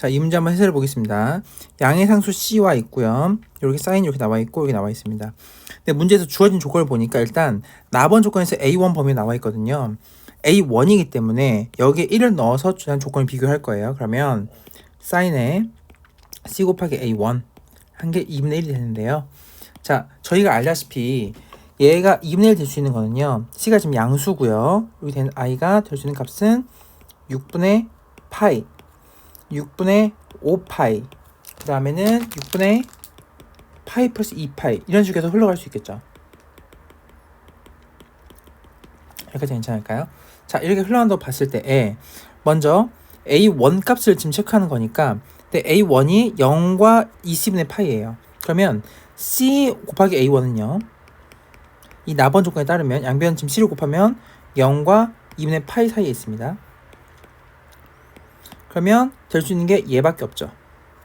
자, 이 문제 한번 해설해 보겠습니다. 양의 상수 C와 있고요. 이렇게 사인이 이렇게 나와 있고 이렇게 나와 있습니다. 근데 문제에서 주어진 조건을 보니까 일단 나번 조건에서 A1 범위 나와 있거든요. A1이기 때문에 여기에 1을 넣어서 주한 조건을 비교할 거예요. 그러면 사인에 C 곱하기 A1 한 게 2분의 1이 되는데요. 자, 저희가 알다시피 얘가 2분의 1 될 수 있는 거는요. C가 지금 양수고요. 여기 된 I가 될 수 있는 값은 6분의 파이 6분의 5파이 그 다음에는 6분의 파이 플러스 2파이 이런 식으로 해서 흘러갈 수 있겠죠. 여기까지 괜찮을까요? 자, 이렇게 흘러간다고 봤을 때 먼저 A1 값을 지금 체크하는 거니까 근데 A1이 0과 20분의 파이예요. 그러면 C 곱하기 A1은요. 이 나번 조건에 따르면 양변 지금 C를 곱하면 0과 2분의 파이 사이에 있습니다. 그러면 될 수 있는 게 얘밖에 없죠.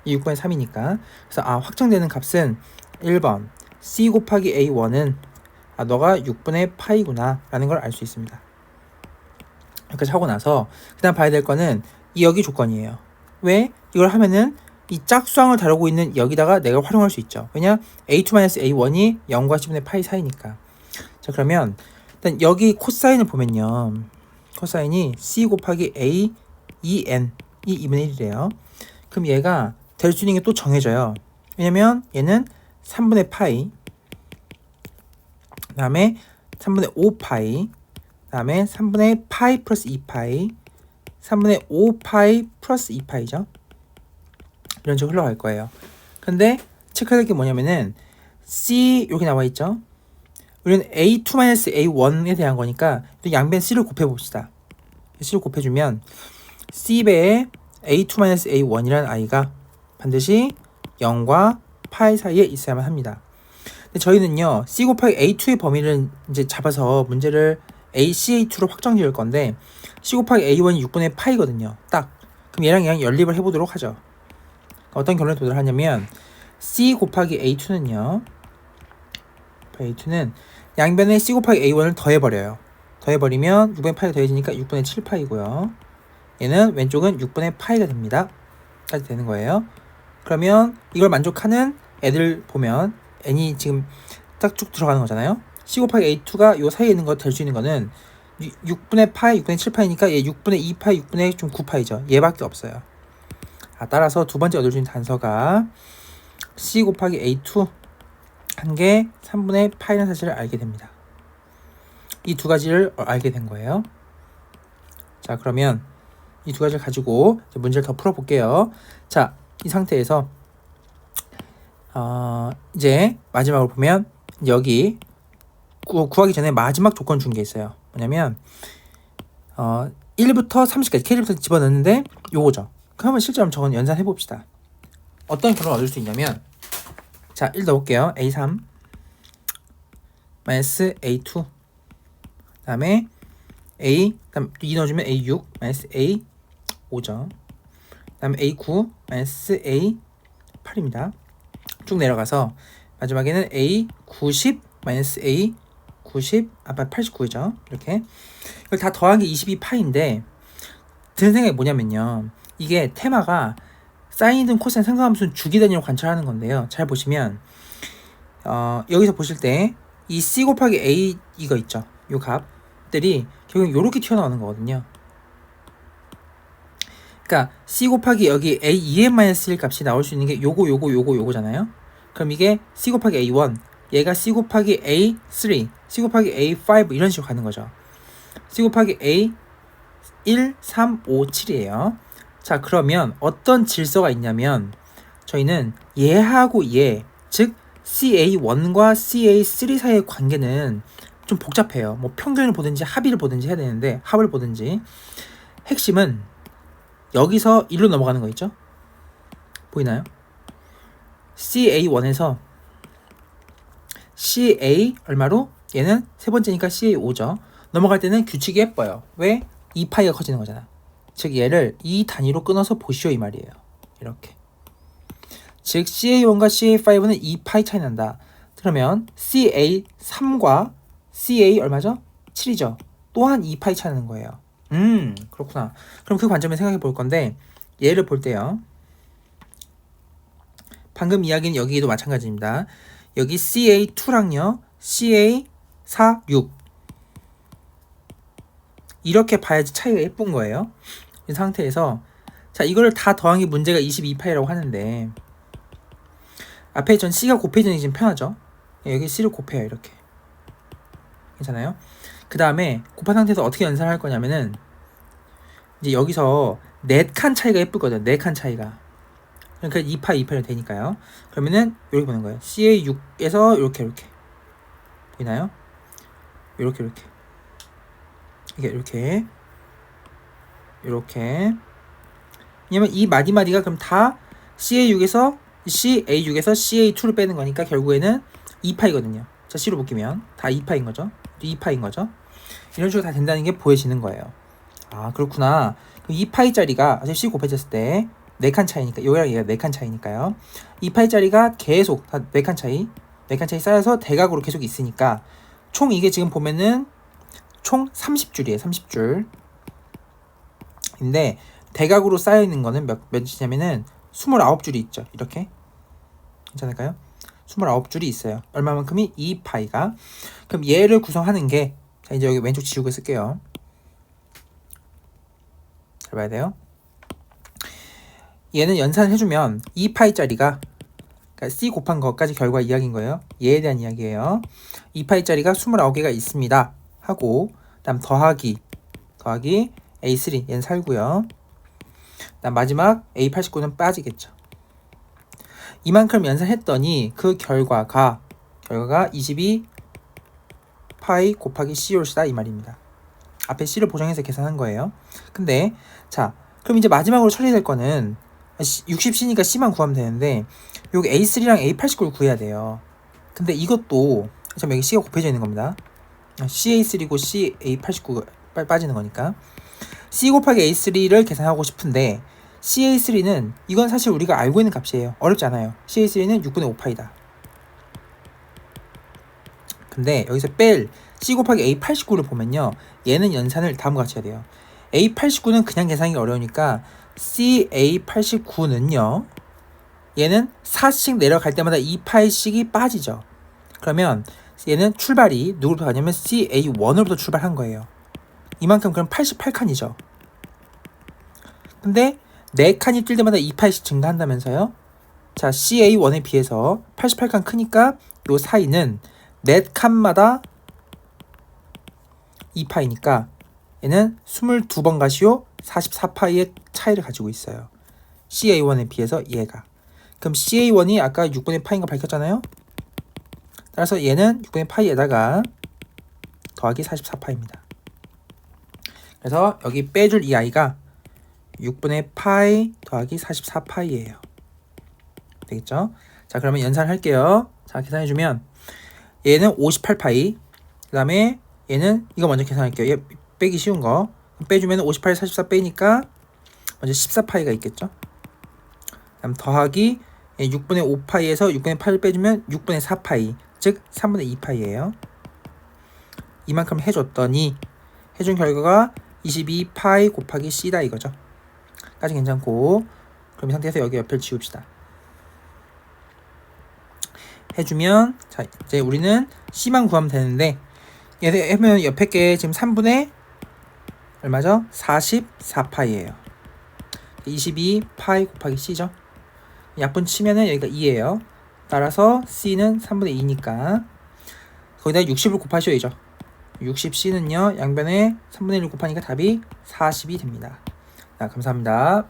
이 6분의 3이니까. 그래서 확정되는 값은 1번 C 곱하기 A1은 너가 6분의 파이구나 라는 걸 알 수 있습니다. 이렇게 하고 나서 그 다음 봐야 될 거는 이 여기 조건이에요. 왜? 이걸 하면은 이 짝수항을 다루고 있는 여기다가 내가 활용할 수 있죠. 왜냐? A2-A1이 0과 10분의 파이 사이니까. 자, 그러면 일단 여기 코사인을 보면요. 코사인이 C 곱하기 A 2N 이 2분의 1이래요. 그럼 얘가 될 수 있는 게 또 정해져요. 왜냐면 얘는 3분의 파이 그 다음에 3분의 5파이 그 다음에 3분의 파이 플러스 2파이 3분의 5파이 플러스 2파이죠. 이런 식으로 흘러갈 거예요. 근데 체크할 게 뭐냐면은 C 이렇게 나와 있죠. 우리는 A2-A1에 대한 거니까 양변 C를 곱해봅시다. C를 곱해주면 C배의 A2-A1이라는 I가 반드시 0과 파이 사이에 있어야만 합니다. 근데 저희는요, C 곱하기 A2의 범위를 이제 잡아서 문제를 ACA2로 확정 지을 건데, C 곱하기 A1이 6분의 파이거든요. 딱. 그럼 얘랑 연립을 해보도록 하죠. 어떤 결론에 도달하냐면, C 곱하기 A2는요, A2는 양변에 C 곱하기 A1을 더해버려요. 더해버리면 6분의 파이가 더해지니까 6분의 7파이고요. 얘는 왼쪽은 6분의 파이가 됩니다. 까지 되는 거예요. 그러면 이걸 만족하는 애들 보면 n이 지금 딱 쭉 들어가는 거잖아요. C 곱하기 A2가 요 사이에 있는 거 될 수 있는 거는 6분의 파이, 6분의 7파이니까 얘 6분의 2파이, 6분의 좀 9파이죠. 얘밖에 없어요. 따라서 두 번째 얻을 수 있는 단서가 C 곱하기 A2 한 개 3분의 파이라는 사실을 알게 됩니다. 이 두 가지를 알게 된 거예요. 자, 그러면 이 두 가지를 가지고 문제를 더 풀어볼게요. 자, 이 상태에서 이제 마지막으로 보면 여기 구하기 전에 마지막 조건 준 게 있어요. 뭐냐면 1부터 30까지 K부터 집어넣는데 요거죠. 그러면 실제 한번 저건 연산해 봅시다. 어떤 결론을 얻을 수 있냐면 자, 1 넣을게요. A3 마이너스 A2 그 다음에 그다음 2 넣어주면 A6 마이너스 A5죠. 그 다음에 A9 마이너스 A8입니다. 쭉 내려가서 마지막에는 A90 마이너스 A90 89이죠. 이렇게 이걸 다 더한 게 22파인데 드는 생각이 뭐냐면요. 이게 테마가 사인이든 코사인 상관함수는 주기 단위로 관찰하는 건데요. 잘 보시면 여기서 보실 때 이 C 곱하기 A 이거 있죠. 요 값들이 결국 요렇게 튀어나오는 거거든요. 그러니까 C 곱하기 여기 A2n-1 값이 나올 수 있는 게 요거잖아요. 그럼 이게 C 곱하기 A1 얘가 C 곱하기 A3 C 곱하기 A5 이런 식으로 가는 거죠. C 곱하기 A1, 3, 5, 7이에요. 자, 그러면 어떤 질서가 있냐면 저희는 얘하고 얘, 즉 CA1과 CA3 사이의 관계는 좀 복잡해요. 뭐 평균을 보든지 합의를 보든지 해야 되는데 합을 보든지 핵심은 여기서 1로 넘어가는 거 있죠? 보이나요? CA1에서 CA 얼마로? 얘는 세 번째니까 CA5죠. 넘어갈 때는 규칙이 예뻐요. 왜? 2파이가 커지는 거잖아. 즉 얘를 2 단위로 끊어서 보시오 이 말이에요. 이렇게. 즉 CA1과 CA5는 2파이 차이 난다. 그러면 CA3과 CA 얼마죠? 7이죠. 또한 2파이 차이 나는 거예요. 그렇구나. 그럼 그 관점에 생각해 볼 건데 얘를 볼 때요. 방금 이야기는 여기도 마찬가지입니다. 여기 CA2랑요. CA4, 6 이렇게 봐야지 차이가 예쁜 거예요. 이 상태에서 자 이거를 다 더한 게 문제가 22파이라고 하는데 앞에 전 C가 곱해지는 게 지금 편하죠. 여기 C를 곱해요. 이렇게 괜찮아요? 그 다음에 곱한 상태에서 어떻게 연산을 할 거냐면은 이제 여기서 4칸 차이가 예쁘거든. 4칸 차이가. 그러니까 2파이 되니까요. 그러면은 이렇게 보는 거예요. CA6에서 이렇게 보이나요? 이렇게 왜냐면 이 마디마디가 그럼 다 CA6에서 CA2를 빼는 거니까 결국에는 2파이거든요. 자 C로 묶이면 다 2파인 거죠. 2파인 거죠. 이런 식으로 다 된다는 게 보여지는 거예요. 아 그렇구나. 그럼 2파이짜리가 어차피 C 곱해졌을 때 4칸 차이니까 여기랑 얘가 4칸 차이니까요. 2파이짜리가 계속 다 4칸 차이 쌓여서 대각으로 계속 있으니까 총 이게 지금 보면은 총 30줄이에요. 30줄. 근데 대각으로 쌓여 있는 거는 몇이냐면은 29줄이 있죠. 이렇게. 괜찮을까요? 29줄이 있어요. 얼마만큼이? 2파이가. 그럼 얘를 구성하는 게 자, 이제 여기 왼쪽 지우개 쓸게요. 잘 봐야 돼요. 얘는 연산을 해주면 2파이짜리가 그러니까 C 곱한 것까지 결과 이야기인 거예요. 얘에 대한 이야기예요. 2파이짜리가 29개가 있습니다. 하고 그다음 더하기 A3 얘는 살고요. 그다음 마지막 A89는 빠지겠죠. 이만큼 연산했더니 그 결과가 22파이 곱하기 C올시다 이 말입니다. 앞에 C를 보정해서 계산한 거예요. 근데 자 그럼 이제 마지막으로 처리될 거는 60C니까 C만 구하면 되는데 여기 A3랑 A89를 구해야 돼요. 근데 이것도 지금 여기 C가 곱해져 있는 겁니다. CA3고 CA89가 빠지는 거니까 C 곱하기 A3를 계산하고 싶은데 CA3는 이건 사실 우리가 알고 있는 값이에요. 어렵지 않아요. CA3는 6분의 5파이다. 근데 여기서 뺄 C 곱하기 A89를 보면요. 얘는 연산을 다음과 같이 해야 돼요. A89는 그냥 계산하기 어려우니까 CA89는요. 얘는 4씩 내려갈 때마다 2파이씩이 빠지죠. 그러면 얘는 출발이 누구부터 가냐면 CA1으로부터 출발한 거예요. 이만큼 그럼 88칸이죠. 근데 4칸이 뛸 때마다 2파이씩 증가한다면서요. 자 CA1에 비해서 88칸 크니까 요 사이는 4칸마다 2파이니까 얘는 22번 가시오 44파이의 차이를 가지고 있어요. CA1에 비해서 얘가. 그럼 CA1이 아까 6분의 파이인 거 밝혔잖아요. 따라서 얘는 6분의 파이에다가 더하기 44파이입니다. 그래서 여기 빼줄 이 아이가 6분의 파이 더하기 44파이예요. 되겠죠? 자 그러면 연산을 할게요. 자 계산해주면 얘는 58파이 그 다음에 얘는 이거 먼저 계산할게요. 얘 빼기 쉬운 거 빼주면 58, 44 빼니까 먼저 14파이가 있겠죠. 그다음 더하기 6분의 5파이에서 6분의 8을 빼주면 6분의 4파이 즉 3분의 2파이예요. 이만큼 해줬더니 해준 결과가 22파이 곱하기 C다 이거죠. 까지 괜찮고 그럼 이 상태에서 여기 옆을 지웁시다. 해주면 자 이제 우리는 C만 구하면 되는데 얘 하면 옆에 게 지금 3분의 얼마죠? 44파이예요. 22파이 곱하기 C죠. 약분 치면은 여기가 2예요. 따라서 C는 3분의 2니까 거기다 60을 곱하셔야죠. 60C는요 양변에 3분의 1을 곱하니까 답이 40이 됩니다. 자, 감사합니다.